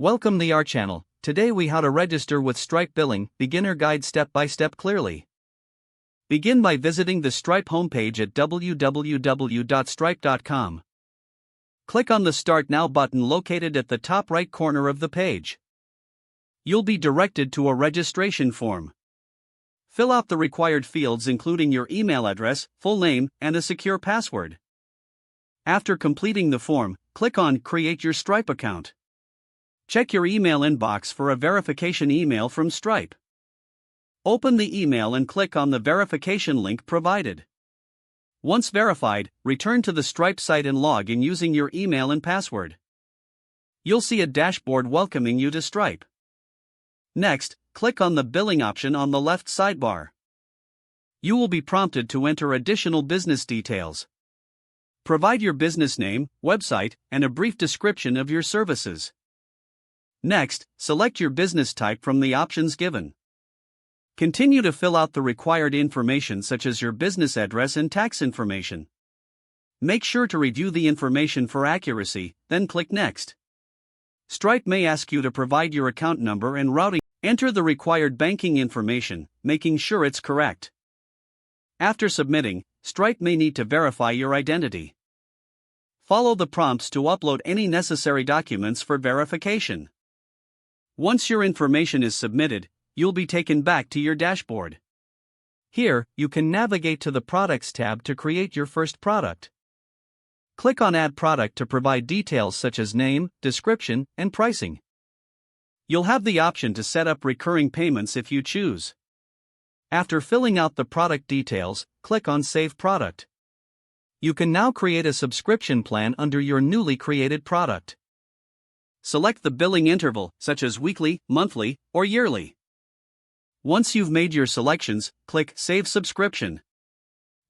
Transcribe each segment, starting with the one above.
Welcome to our channel. Today we how to register with Stripe Billing, beginner guide step by step clearly. Begin by visiting the Stripe homepage at www.stripe.com. Click on the Start Now button located at the top right corner of the page. You'll be directed to a registration form. Fill out the required fields including your email address, full name, and a secure password. After completing the form, click on Create Your Stripe Account. Check your email inbox for a verification email from Stripe. Open the email and click on the verification link provided. Once verified, return to the Stripe site and log in using your email and password. You'll see a dashboard welcoming you to Stripe. Next, click on the billing option on the left sidebar. You will be prompted to enter additional business details. Provide your business name, website, and a brief description of your services. Next, select your business type from the options given. Continue to fill out the required information such as your business address and tax information. Make sure to review the information for accuracy, then click Next. Stripe may ask you to provide your account number and routing. Enter the required banking information, making sure it's correct. After submitting, Stripe may need to verify your identity. Follow the prompts to upload any necessary documents for verification. Once your information is submitted, you'll be taken back to your dashboard. Here, you can navigate to the Products tab to create your first product. Click on Add Product to provide details such as name, description, and pricing. You'll have the option to set up recurring payments if you choose. After filling out the product details, click on Save Product. You can now create a subscription plan under your newly created product. Select the billing interval, such as weekly, monthly, or yearly. Once you've made your selections, click Save Subscription.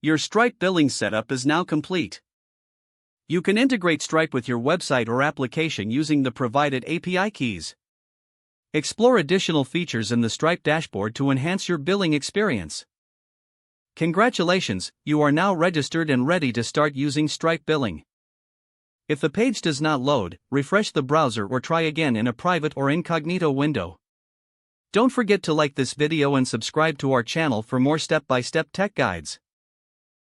Your Stripe billing setup is now complete. You can integrate Stripe with your website or application using the provided API keys. Explore additional features in the Stripe dashboard to enhance your billing experience. Congratulations, you are now registered and ready to start using Stripe Billing. If the page does not load, refresh the browser or try again in a private or incognito window. Don't forget to like this video and subscribe to our channel for more step-by-step tech guides.